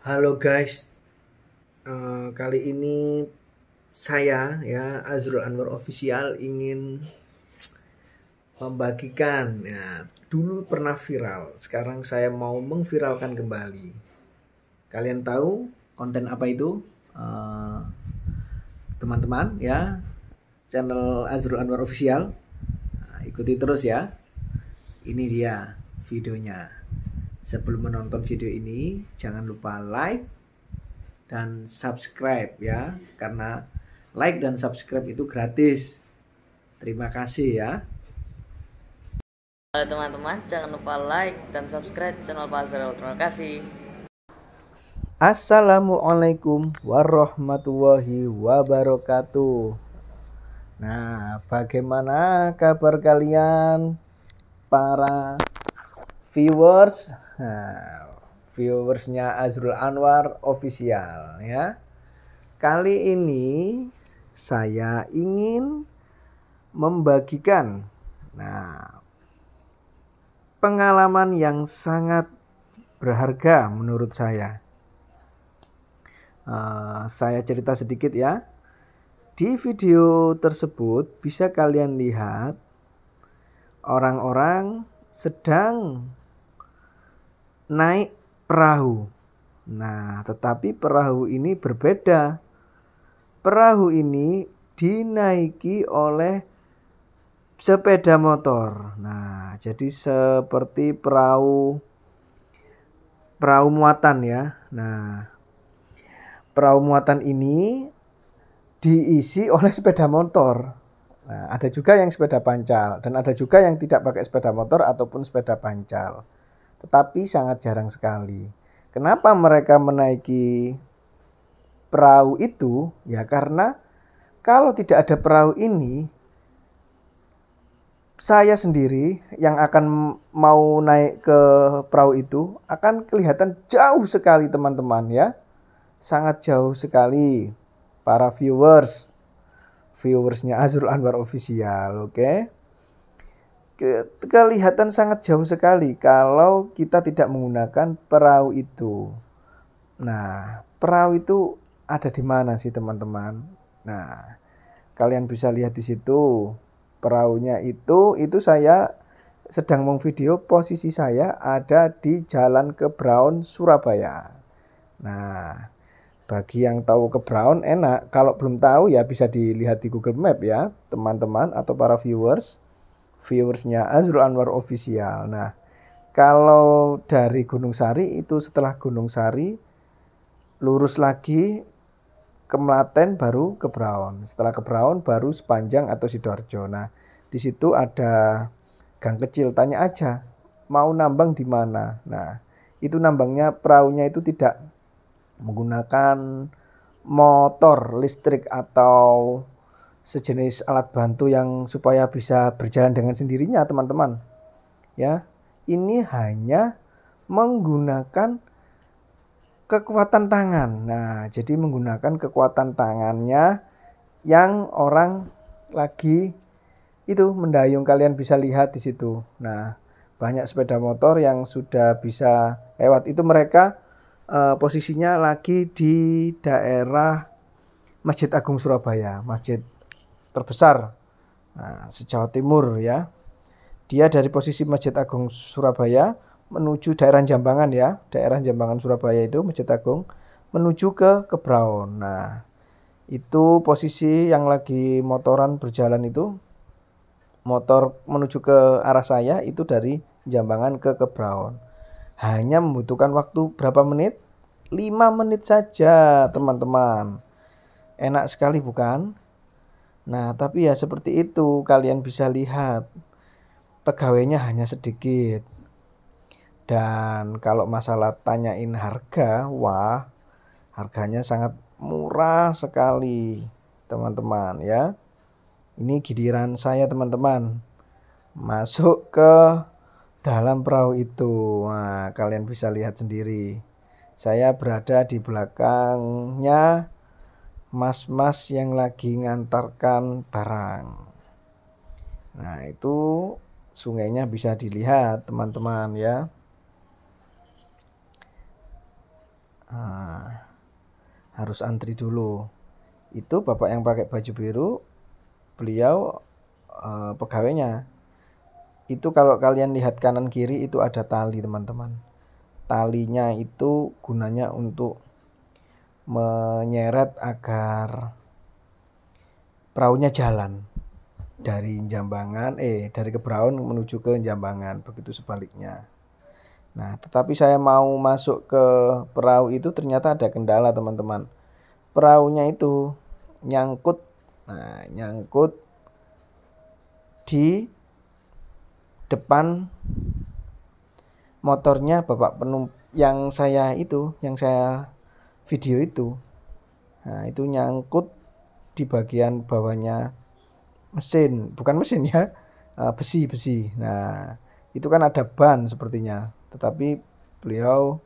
Halo guys, kali ini saya ya Azrul Anwar Official ingin membagikan ya dulu pernah viral, sekarang saya mau mengviralkan kembali. Kalian tahu konten apa itu? Eh, Teman-teman ya, channel Azrul Anwar Official. Nah, ikuti terus ya. Ini dia videonya. Sebelum menonton video ini, jangan lupa like dan subscribe ya, karena like dan subscribe itu gratis. Terima kasih ya. Halo teman-teman, jangan lupa like dan subscribe channel Pak Azril. Terima kasih. Assalamualaikum warahmatullahi wabarakatuh. Nah, bagaimana kabar kalian para viewers? Nah, viewersnya Azrul Anwar Official ya. Kali ini saya ingin membagikan pengalaman yang sangat berharga menurut saya. Saya cerita sedikit ya. Di video tersebut bisa kalian lihat orang-orang sedang naik perahu. Nah, tetapi perahu ini berbeda. Perahu ini dinaiki oleh sepeda motor. Nah, jadi seperti perahu muatan ya. Nah, perahu muatan ini diisi oleh sepeda motor. Nah, ada juga yang sepeda pancal dan ada juga yang tidak pakai sepeda motor ataupun sepeda pancal. Tetapi sangat jarang sekali. Kenapa mereka menaiki perahu itu? Ya karena kalau tidak ada perahu ini, saya sendiri yang akan mau naik ke perahu itu akan kelihatan jauh sekali teman-teman ya. Sangat jauh sekali para viewersnya Azrul Anwar Official, oke? Kelihatan sangat jauh sekali kalau kita tidak menggunakan perahu itu. Nah, perahu itu ada di mana sih teman-teman? Nah, kalian bisa lihat di situ. Perahunya itu saya sedang memvideo, posisi saya ada di Jalan Kebraun Surabaya. Nah, bagi yang tahu Kebraun enak, kalau belum tahu ya bisa dilihat di Google Map ya, teman-teman atau para viewersnya Azrul Anwar Official. Nah, kalau dari Gunung Sari itu setelah Gunung Sari lurus lagi ke Melaten baru Kebraun. Setelah Kebraun baru Sepanjang atau Sidoarjo. Nah, di situ ada gang kecil, tanya aja mau nambang di mana. Nah, itu nambangnya perahunya itu tidak menggunakan motor listrik atau sejenis alat bantu yang supaya bisa berjalan dengan sendirinya teman-teman ya. Ini hanya menggunakan kekuatan tangan. Nah, jadi menggunakan kekuatan tangannya yang orang lagi itu mendayung, kalian bisa lihat di situ. Nah, banyak sepeda motor yang sudah bisa lewat itu, mereka posisinya lagi di daerah Masjid Agung Surabaya, masjid terbesar se-Jawa Timur ya. Dia dari posisi Masjid Agung Surabaya menuju daerah Jambangan ya, daerah Jambangan Surabaya itu Masjid Agung menuju ke Kebraun. Nah, itu posisi yang lagi motoran berjalan itu, motor menuju ke arah saya itu dari Jambangan ke Kebraun. Hanya membutuhkan waktu berapa menit? 5 menit saja teman-teman. Enak sekali bukan? Nah, tapi ya seperti itu, kalian bisa lihat pegawainya hanya sedikit. Dan kalau masalah tanyain harga, wah, harganya sangat murah sekali teman-teman ya. Ini giliran saya teman-teman masuk ke dalam perahu itu. Nah, kalian bisa lihat sendiri. Saya berada di belakangnya mas-mas yang lagi ngantarkan barang. Nah, itu sungainya bisa dilihat teman-teman ya. harus antri dulu. Itu bapak yang pakai baju biru, beliau pegawainya. Itu kalau kalian lihat kanan kiri itu ada tali teman-teman. Talinya itu gunanya untuk menyeret agar perahunya jalan dari dari Kebraun menuju ke Jambangan, begitu sebaliknya. Nah, tetapi saya mau masuk ke perahu itu ternyata ada kendala teman-teman. Perahunya itu nyangkut, nyangkut di depan motornya bapak yang saya video itu. Nah, itu nyangkut di bagian bawahnya bukan mesin ya, besi. Nah, itu kan ada ban sepertinya, tetapi beliau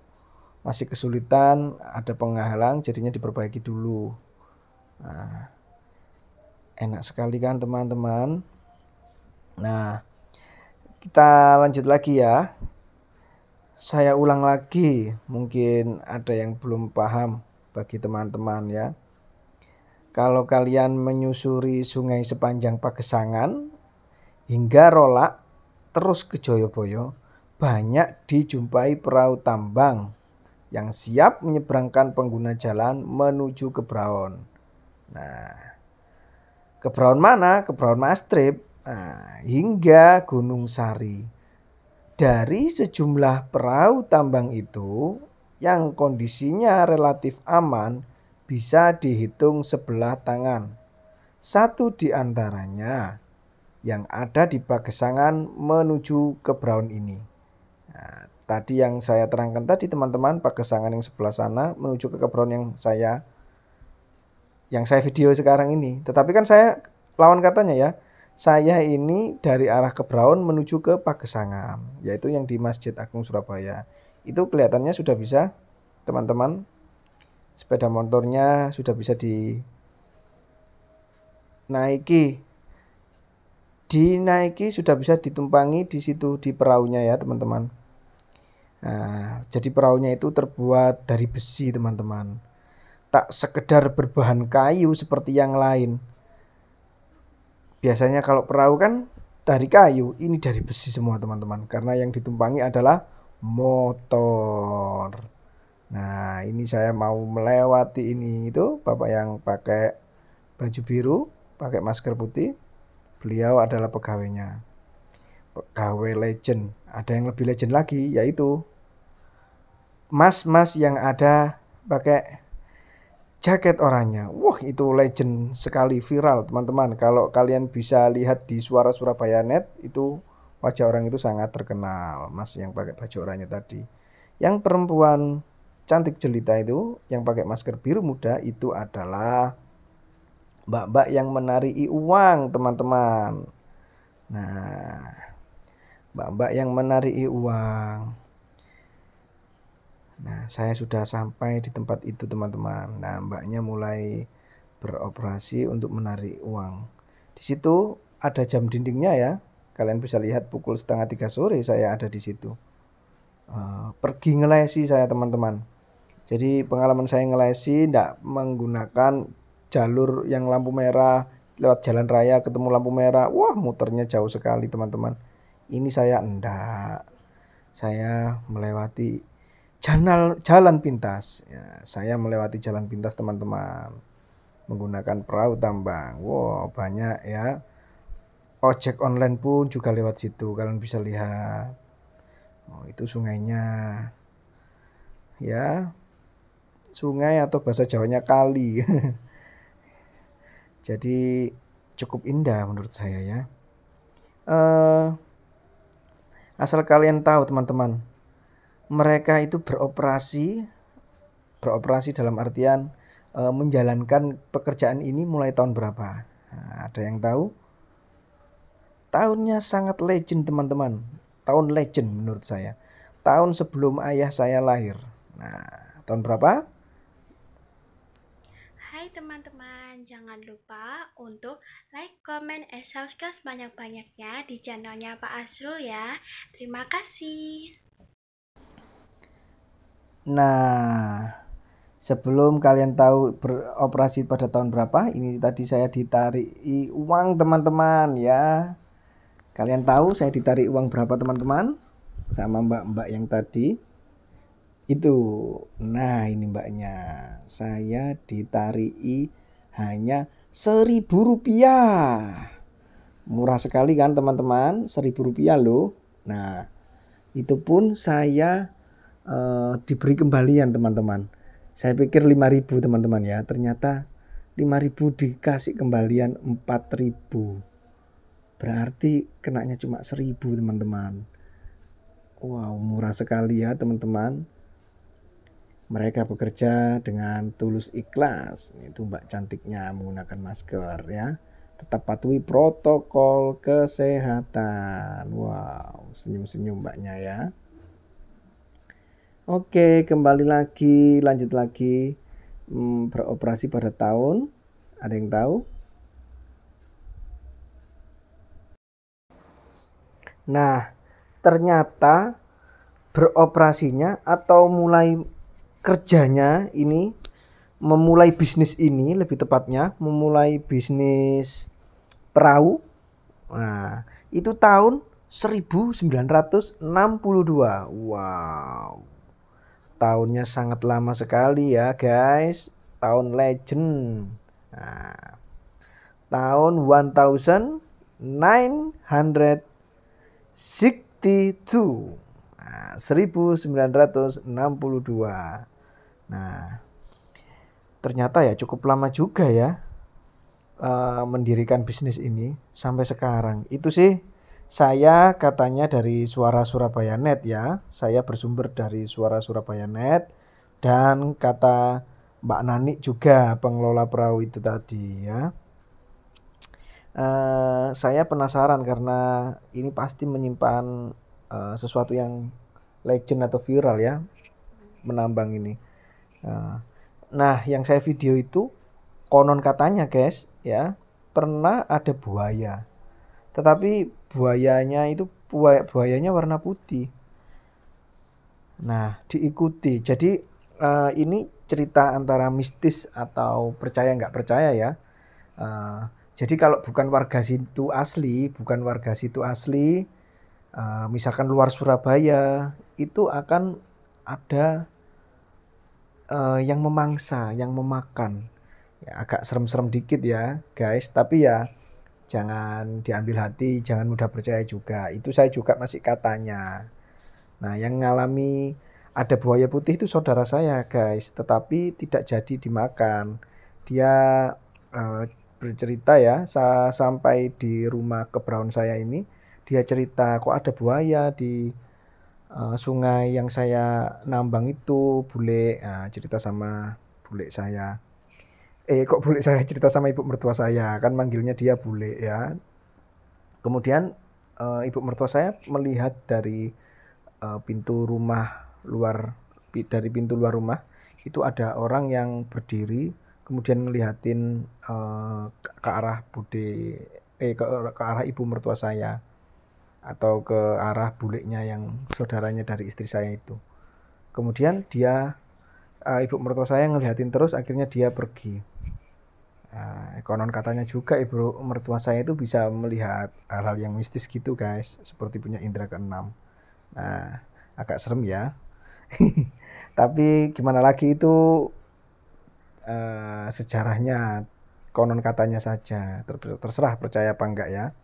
masih kesulitan, ada penghalang, jadinya diperbaiki dulu. Nah, enak sekali kan teman-teman. Nah, kita lanjut lagi ya. Saya ulang lagi, mungkin ada yang belum paham bagi teman-teman ya. Kalau kalian menyusuri sungai sepanjang Pagesangan hingga Rolak terus ke Joyoboyo, banyak dijumpai perahu tambang yang siap menyeberangkan pengguna jalan menuju Kebraun. Nah, Kebraun mana? Kebraun Mastrip, hingga Gunung Sari. Dari sejumlah perahu tambang itu yang kondisinya relatif aman bisa dihitung sebelah tangan. Satu di antaranya yang ada di Pagesangan menuju Kebraun ini. Nah, tadi yang saya terangkan tadi teman-teman, Pagesangan yang sebelah sana menuju ke Kebraun yang saya video sekarang ini. Tetapi kan saya lawan katanya ya. Saya ini dari arah Kebraun menuju ke Pagesangan, yaitu yang di Masjid Agung Surabaya. Itu kelihatannya sudah bisa, teman-teman. Sepeda motornya sudah bisa dinaiki sudah bisa ditumpangi di situ di perahunya ya, teman-teman. Nah, jadi perahunya itu terbuat dari besi, teman-teman. Tak sekedar berbahan kayu seperti yang lain. Biasanya kalau perahu kan dari kayu, ini dari besi semua teman-teman. Karena yang ditumpangi adalah motor. Nah, ini saya mau melewati ini itu bapak yang pakai baju biru, pakai masker putih. Beliau adalah pegawainya. Pegawai legend. Ada yang lebih legend lagi, yaitu mas-mas yang ada pakai jaket oranye. Wah, itu legend sekali, viral teman-teman. Kalau kalian bisa lihat di Suara Surabaya Net, itu wajah orang itu sangat terkenal, mas yang pakai baju oranye tadi. Yang perempuan cantik jelita itu yang pakai masker biru muda itu adalah mbak-mbak yang menari uang, teman-teman. Nah, mbak-mbak yang menari uang. Nah, saya sudah sampai di tempat itu, teman-teman. Nah, mbaknya mulai beroperasi untuk menarik uang. Di situ ada jam dindingnya ya. Kalian bisa lihat pukul 2:30 sore saya ada di situ. Pergi ngelesi saya, teman-teman. Jadi pengalaman saya ngelesi tidak menggunakan jalur yang lampu merah, lewat jalan raya ketemu lampu merah. Wah, muternya jauh sekali, teman-teman. Ini saya enggak. Saya melewati jalan pintas ya, saya melewati jalan pintas teman-teman menggunakan perahu tambang. Wow, banyak ya, ojek online pun juga lewat situ, kalian bisa lihat. Itu sungainya ya, sungai atau bahasa Jawanya kali. Jadi cukup indah menurut saya ya. Asal kalian tahu teman-teman, mereka itu beroperasi dalam artian menjalankan pekerjaan ini mulai tahun berapa? Nah, ada yang tahu? Tahunnya sangat legend, teman-teman. Tahun legend menurut saya. Tahun sebelum ayah saya lahir. Nah, tahun berapa? Hai teman-teman, jangan lupa untuk like, comment, and subscribe banyak-banyaknya di channelnya Pak Asrul ya. Terima kasih. Nah, Sebelum kalian tahu beroperasi pada tahun berapa, ini tadi saya ditarik uang teman-teman ya. Kalian tahu saya ditarik uang berapa teman-teman? Sama mbak-mbak yang tadi itu. Nah ini mbaknya, saya ditarik hanya Rp1.000. Murah sekali kan teman-teman, Rp1.000 loh. Nah itu pun saya diberi kembalian teman-teman. Saya pikir 5.000 teman-teman ya, ternyata 5.000 dikasih kembalian 4.000. Berarti kenanya cuma 1.000 teman-teman. Wow, murah sekali ya teman-teman. Mereka bekerja dengan tulus ikhlas. Itu mbak cantiknya menggunakan masker ya. Tetap patuhi protokol kesehatan. Wow, senyum-senyum mbaknya ya. Oke, kembali lagi, lanjut lagi. Beroperasi pada tahun, ada yang tahu? Nah, ternyata beroperasinya atau mulai kerjanya ini, memulai bisnis ini lebih tepatnya, memulai bisnis perahu. Nah, itu tahun 1962. Wow. Tahunnya sangat lama sekali ya guys, tahun legend. Nah, tahun 1962. Nah, 1962. Nah, ternyata ya cukup lama juga ya mendirikan bisnis ini sampai sekarang. Itu sih saya katanya dari Suara Surabaya Net ya. Saya bersumber dari Suara Surabaya Net dan kata Mbak Nani juga pengelola perahu itu tadi ya. Saya penasaran karena ini pasti menyimpan sesuatu yang legend atau viral ya, menambang ini. Nah, yang saya video itu konon katanya guys ya, pernah ada buaya. Tetapi buayanya warna putih. Nah, diikuti. Jadi ini cerita antara mistis atau percaya nggak percaya ya. Jadi kalau bukan warga situ asli, misalkan luar Surabaya, itu akan ada yang memangsa, yang memakan. Ya, agak serem-serem dikit ya guys, tapi ya jangan diambil hati, jangan mudah percaya juga. Itu saya juga masih katanya. Nah, yang ngalami ada buaya putih itu saudara saya guys, tetapi tidak jadi dimakan. Dia bercerita ya, sampai di rumah kebraun saya ini, dia cerita kok ada buaya di sungai yang saya nambang itu, bule. Nah, cerita sama bule saya. Kok bule saya cerita sama ibu mertua saya, kan manggilnya dia bule ya. Kemudian ibu mertua saya melihat dari pintu luar rumah itu ada orang yang berdiri, kemudian ngelihatin ke arah ke arah ibu mertua saya atau ke arah bulenya yang saudaranya dari istri saya itu. Kemudian dia ibu mertua saya ngelihatin terus, akhirnya dia pergi. Konon katanya juga ibu mertua saya itu bisa melihat hal-hal yang mistis gitu guys, seperti punya indera keenam. Nah, agak serem ya. Tapi gimana lagi itu sejarahnya, konon katanya saja, terserah percaya apa enggak ya.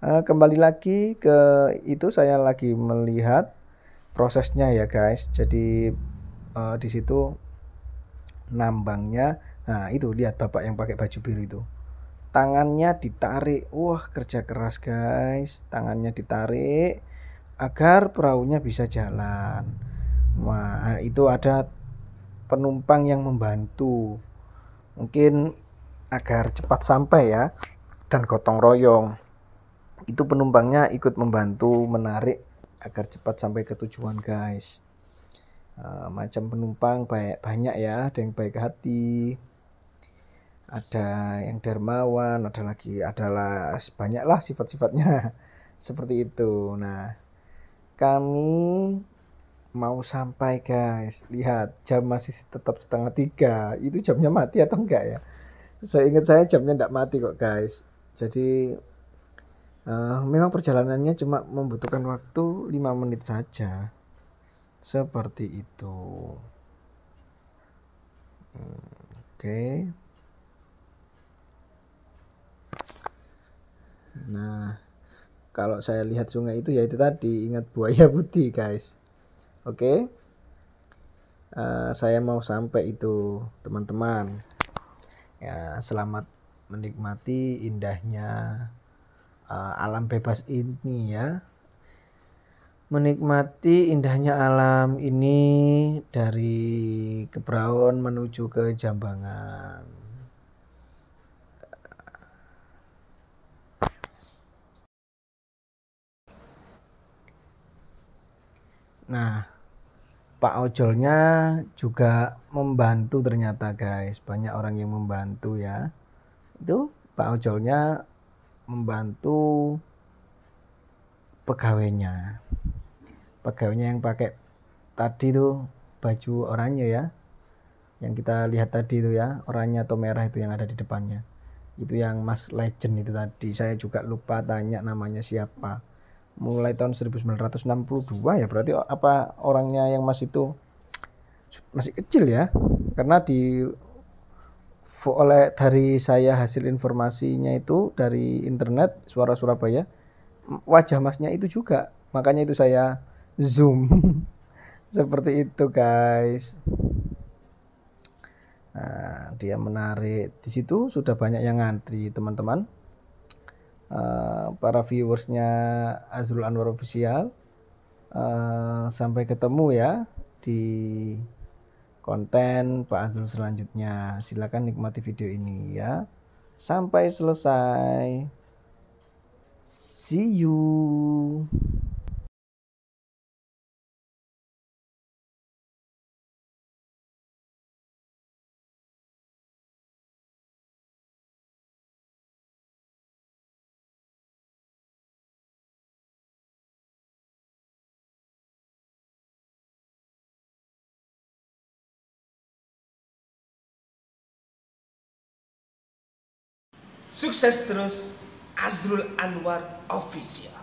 Kembali lagi ke itu, saya lagi melihat prosesnya ya guys. Jadi di situ nambangnya. Nah, itu lihat bapak yang pakai baju biru itu. Tangannya ditarik. Wah, kerja keras guys. Tangannya ditarik agar perahunya bisa jalan. Wah, itu ada penumpang yang membantu. Mungkin agar cepat sampai ya, dan gotong royong. Itu penumpangnya ikut membantu menarik agar cepat sampai ke tujuan guys. Macam penumpang banyak ya, ada yang baik hati, ada yang dermawan, adalah banyaklah sifat-sifatnya seperti itu. Nah, kami mau sampai guys. Lihat jam masih tetap 2:30. Itu jamnya mati atau enggak ya? Seingat saya jamnya enggak mati kok guys. Jadi memang perjalanannya cuma membutuhkan waktu 5 menit saja. Seperti itu. Oke. Nah, kalau saya lihat sungai itu ya itu tadi, ingat buaya putih guys. Oke. Saya mau sampai itu teman-teman. Ya, selamat menikmati indahnya alam bebas ini ya. Menikmati indahnya alam ini dari Kebraun menuju ke Jambangan. Nah, Pak ojolnya juga membantu ternyata guys. Banyak orang yang membantu ya. Itu Pak ojolnya membantu pegawainya. Pegawainya yang pakai tadi tuh baju oranye ya. Yang kita lihat tadi itu ya, oranye atau merah itu yang ada di depannya. Itu yang Mas Legend itu tadi. Saya juga lupa tanya namanya siapa. Mulai tahun 1962 ya, berarti apa orangnya yang Mas itu masih kecil ya, karena oleh dari saya hasil informasinya itu dari internet Suara Surabaya, wajah Masnya itu juga, makanya itu saya zoom. Seperti itu guys. Nah, dia menarik, di situ sudah banyak yang ngantri teman-teman. Para viewersnya Azrul Anwar Official. Sampai ketemu ya di konten Pak Azrul selanjutnya. Silakan nikmati video ini ya sampai selesai. See you. Sukses terus, Azrul Anwar Official.